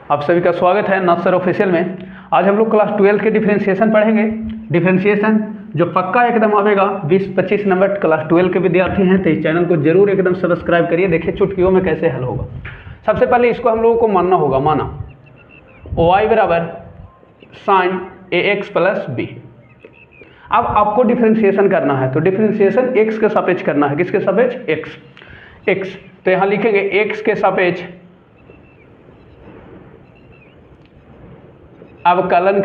आप सभी का स्वागत है नाथ सर ऑफिशियल में। आज हम लोग क्लास 12 के डिफरेंशिएशन पढ़ेंगे। डिफरेंशिएशन जो पक्का एकदम आवेगा 20-25 नंबर क्लास 12 के विद्यार्थी हैं तो इस चैनल को जरूर एकदम सब्सक्राइब करिए। देखिए चुटकियों में कैसे हल होगा। सबसे पहले इसको हम लोगों को मानना होगा, माना y बराबर साइन ax प्लस b। अब आपको डिफरेंशिएशन करना है तो डिफरेंशिएशन x के सापेक्ष करना है। किसके सापेक्ष? x। तो यहाँ लिखेंगे x के सापेक्ष अवकलन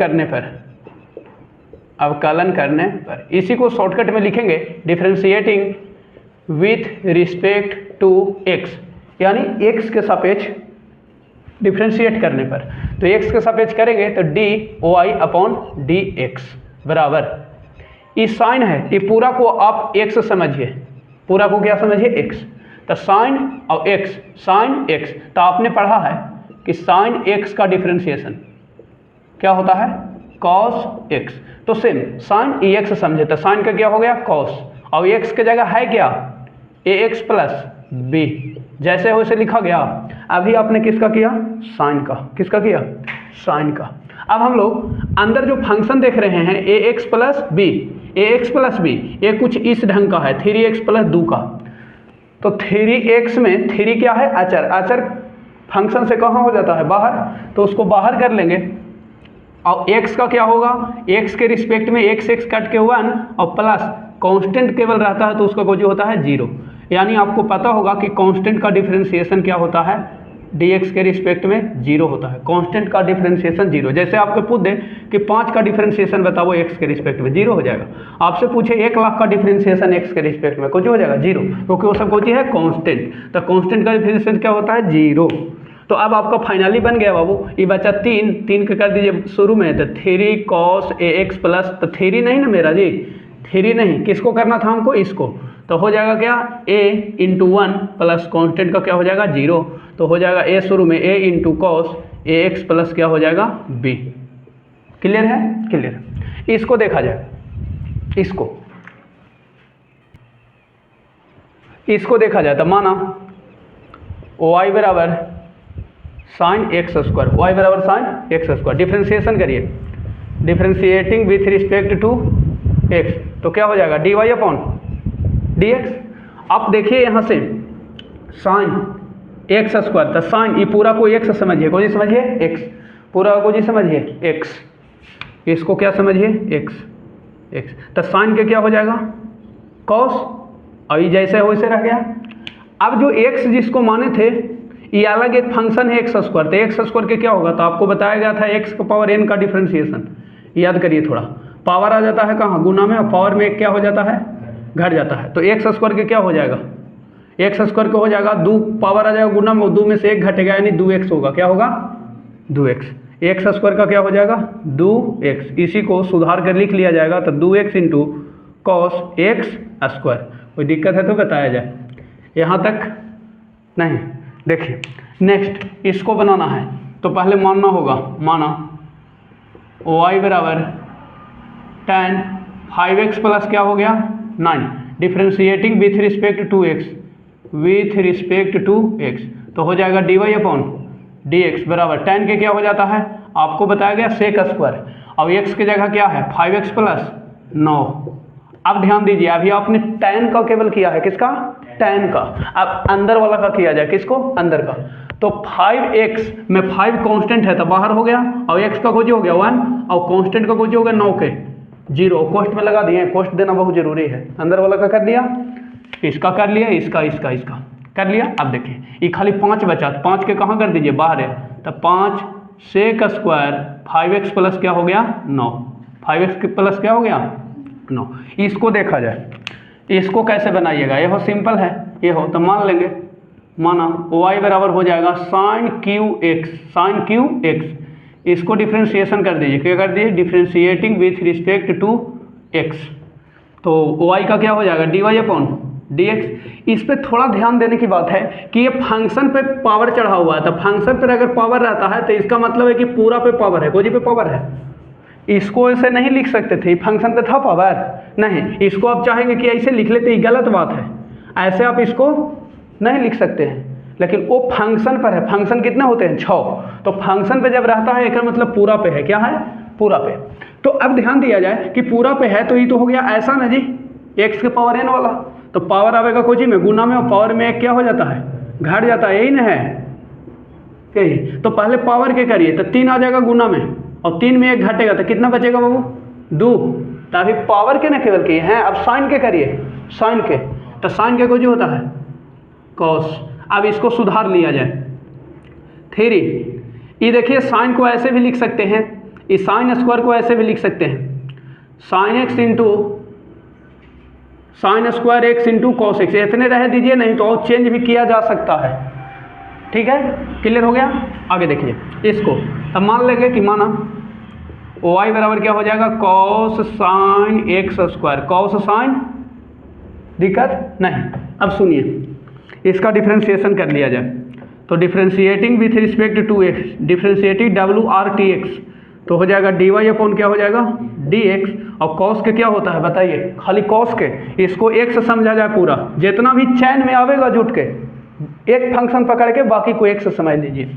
करने पर इसी को शॉर्टकट में लिखेंगे differentiating with respect to x, यानी x के सापेक्ष डिफरेंशिएट करने पर। तो x के सापेक्ष करेंगे तो dy अपॉन dx बराबर, ये साइन है, ये पूरा को आप x समझिए, पूरा को क्या समझिए? x। तो साइन और x, साइन x, तो आपने पढ़ा है कि साइन x का डिफरेंशिएशन क्या होता है? cos x। तो सेम साइन ax समझे तो साइन का क्या हो गया? cos, और x की जगह है क्या? ax प्लस b, जैसे वैसे लिखा गया। अभी आपने किसका किया? साइन का। किसका किया? साइन का। अब हम लोग अंदर जो फंक्शन देख रहे हैं ax प्लस b, ये कुछ इस ढंग का है 3x प्लस 2 का। तो 3x में 3 क्या है? अचर। अचर फंक्शन से कहाँ हो जाता है? बाहर। तो उसको बाहर कर लेंगे और x का क्या होगा? x के रिस्पेक्ट में x कट के 1 और प्लस कांस्टेंट केवल रहता है तो उसका जो होता है 0। यानी आपको पता होगा कि कांस्टेंट का डिफरेंशिएशन क्या होता है? dx के रिस्पेक्ट में 0 होता है। कांस्टेंट का डिफरेंशिएशन 0। जैसे आपको पूछ दे कि 5 का डिफरेंशिएशन बताओ x के रिस्पेक्ट में, 0 हो जाएगा। आपसे पूछे 1 लाख का डिफरेंशिएशन x के रिस्पेक्ट में, कुछ हो जाएगा 0, क्योंकि वो सब कुछ है कांस्टेंट। तो कांस्टेंट का डिफरेंशिएशन क्या होता है? 0। तो अब आपका फाइनली बन गया बाबू, ये बचा 3 का कर दीजिए शुरू में, तो 3 cos ax प्लस, तो 3 नहीं ना मेरा जी, 3 नहीं, किसको करना था हमको? इसको। तो हो जाएगा क्या? a इंटू 1 प्लस कॉन्स्टेंट का क्या हो जाएगा? 0। तो हो जाएगा a शुरू में a into cos ax plus क्या हो जाएगा? b। क्लियर है? क्लियर। इसको देखा जाए, इसको देखा जाए तो माना y बराबर साइन एक्स स्क्वायर, y बराबर साइन एक्स स्क्वायर। डिफरेंशिएशन करिए, differentiating with respect to x, तो क्या हो जाएगा? dy upon dx। अब देखिए यहाँ से साइन एक्स स्क्वायर, तो साइन ये पूरा को x समझिए, कौन सी समझिए? x। पूरा को जी समझिए x, इसको क्या समझिए? x। तो साइन के क्या हो जाएगा? cos, और ये जैसे वैसे रह गया। अब जो x जिसको माने थे ये अलग एक फंक्शन है एक्स स्क्वायर, तो एक्स स्क्वायर के क्या होगा? तो आपको बताया गया था x का पावर n का डिफरेंशिएशन, याद करिए थोड़ा। पावर आ जाता है कहाँ? गुना में, और पावर में क्या हो जाता है? घट जाता है। तो एक्स स्क्वायर के क्या हो जाएगा? एक्स स्क्वायर का हो जाएगा 2, पावर आ जाएगा गुना में, 2 में से 1 घटेगा यानी 2x होगा। क्या होगा? 2x। एक्स स्क्वायर का क्या हो जाएगा? 2x। इसी को सुधार कर लिख लिया जाएगा, तो 2x into cos x square. कोई दिक्कत है तो बताया जाए, यहाँ तक नहीं। देखिए नेक्स्ट इसको बनाना है तो पहले मानना होगा, माना y बराबर tan 5x प्लस क्या हो गया? 9, differentiating with respect to x, तो हो जाएगा dy अपॉन dx बराबर tan के क्या हो जाता है? आपको बताया गया सेक स्क्वायर, और x की जगह क्या है? 5x plus 9। अब ध्यान दीजिए, अभी आपने tan का केवल किया है, किसका? tan का। अब अंदर वाला का किया जाए, किसको? अंदर का। तो 5x में 5 कांस्टेंट है तो बाहर हो गया, और x का कुछ हो गया 1, और कांस्टेंट का कुछ हो गया 9 के 0, कोष्ट में लगा दिए। कोष्ट देना बहुत जरूरी है। अंदर वाला का कर दिया, इसका कर लिया, इसका कर लिया। अब देखिए ये खाली 5 बचा, 5 के कहाँ कर दीजिए? बाहर है। तो 5 सेक स्क्वायर 5x प्लस क्या हो गया? 9। 5x प्लस क्या हो गया? 9। इसको देखा जाए, इसको कैसे बनाइएगा? ये हो सिंपल है, ये हो तो मान लेंगे, माना y बराबर हो जाएगा साइन क्यू एक्स। इसको डिफरेंशिएशन कर दीजिए, क्या कर दीजिए? Differentiating with respect to x, तो y का क्या हो जाएगा? dy upon dx। इस पे थोड़ा ध्यान देने की बात है कि ये फंक्शन पे पावर चढ़ा हुआ है, तो फंक्शन पर अगर पावर रहता है तो इसका मतलब है कि पूरा पे पावर है, कोई पे पावर है। इसको ऐसे नहीं लिख सकते थे, फंक्शन पे था पावर नहीं। इसको आप चाहेंगे कि ऐसे लिख लेते, ये गलत बात है, ऐसे आप इसको नहीं लिख सकते हैं। लेकिन वो फंक्शन पर है। फंक्शन कितने होते हैं? 6। तो फंक्शन पे जब रहता है इसका मतलब पूरा पे है। क्या है? पूरा पे। तो अब ध्यान दिया जाए कि पूरा पे है तो ये तो हो गया ऐसा ना जी, x के पावर n वाला। तो पावर आवेगा कोची में? गुना में, और पावर में एक क्या हो जाता है? घट जाता है। यही ना है? यही। तो पहले पावर के करिए तो 3 आ जाएगा गुना में, और 3 में 1 घटेगा तो कितना बचेगा बाबू? 2। तो अभी पावर के ना केवल किए हैं, अब साइन के करिए। साइन के, तो साइन के कुछ होता है? कॉस। अब इसको सुधार लिया जाए। 3 ये देखिए, साइन को ऐसे भी लिख सकते हैं, इस साइन स्क्वायर को ऐसे भी लिख सकते हैं, sine x into sine square x into cos x. इतने रह दीजिए, नहीं तो और चेंज भी किया जा सकता है। ठीक है, क्लियर हो गया? आगे देखिए इसको। अब मान लेंगे कि माना y बराबर क्या हो जाएगा? Cos sine x square. Cos sine, दिक्कत नहीं। अब सुनिए, इसका डिफ्रेंशिएशन कर लिया जाए। तो differentiating with respect to x, differentiating WRTX, तो हो जाएगा dy अपॉन क्या हो जाएगा? dx। और कॉस के क्या होता है बताइए? खाली कॉस के, इसको x से समझा जाए पूरा, जितना भी चैन में आवेगा जुट के, एक फंक्शन पकड़ के बाकी को x से समझ लीजिए।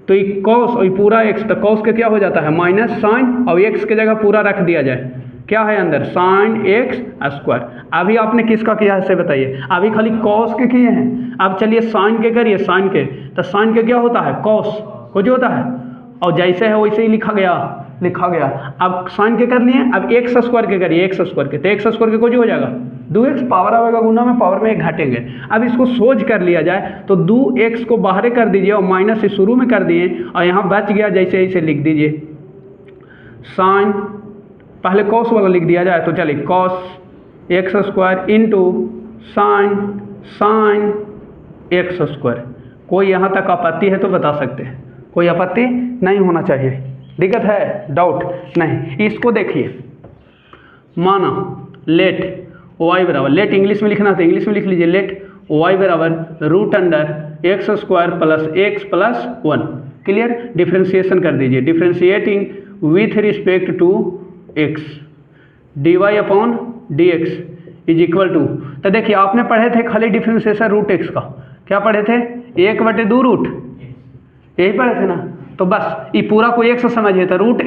तो ये कॉस और ये पूरा x, तो कॉस के क्या हो जाता है? माइनस साइन, और x के जगह पूरा रख दिया जाए। क्या है अंदर? Sign x square. अभी आपने किसका किया है से बताइए? अभी खाली कॉस के किए हैं। अब चलिए साइन के करिए। साइन के, तो साइन के क्या होता है? कॉस। कुछ होता है, और जैसे है वैसे ही लिखा गया। अब साइन के कर लिए, अब एक्स स्क्वायर के करिए। एक्स स्क्वायर के, तो एक्स स्क्वायर के कुछ हो जाएगा? 2x। पावर आवेगा गुना में, पावर में 1 घटेंगे। अब इसको सोच कर लिया जाए तो 2x को बाहर कर दीजिए और माइनस से शुरू में कर दिए, और यहाँ बच गया जैसे ऐसे लिख दीजिए। साइन, पहले कॉस वाला लिख दिया जाए, तो चलिए cos x square into sine x square. कोई यहाँ तक आपत्ति है तो बता सकते हैं? कोई आपत्ति नहीं होना चाहिए। दिक्कत है? डाउट नहीं। इसको देखिए, माना लेट y बराबर, लेट इंग्लिश में लिखना था, इंग्लिश में लिख लीजिए। लेट y बराबर root under x square plus x plus 1। Clear? Differentiation कर दीजिए। Differentiating with respect to x, dy upon dx is equal to, तो देखिए आपने पढ़े थे खाली डिफ्रेंशिएशन रूट x का। क्या पढ़े थे? 1/2 रूट, यही पढ़े थे ना? तो बस ये पूरा को x से समझिए, तो रूट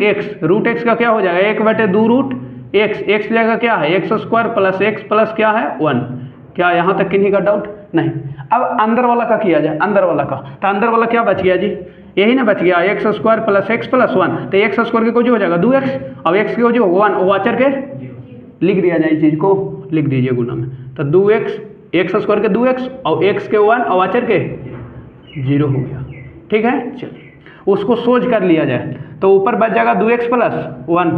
x का क्या हो जाएगा? 1/2 रूट x जगह क्या है? X square plus x plus क्या है? 1। क्या यहाँ तक किन्हीं का डाउट नहीं? अब अंदर वाला का किया जाए। अंदर वाला का, तो अंदर वाला क्या बच गया जी? यही ना बच गया, x square plus x plus 1। तो एक्स स्क्वायर के को जो हो जाएगा 2x, और x के जो 1, वाचर के लिख दिया जाए, इस चीज़ को लिख दीजिए गुना में। तो 2x, एक्स स्क्वायर के 2x और x के 1 और वाचर के 0 हो गया। ठीक है, चलिए उसको सोच कर लिया जाए तो ऊपर बच जाएगा 2x प्लस 1,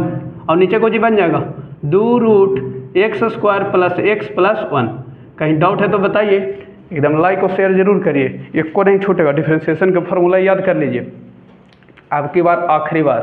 और नीचे को जी बन जाएगा 2 root x square plus x plus 1। कहीं डाउट है तो बताइए। एकदम लाइक और शेयर जरूर करिए, एक को नहीं छूटेगा। डिफरेंशिएशन का फॉर्मूला याद कर लीजिए। अब की बार आखिरी बार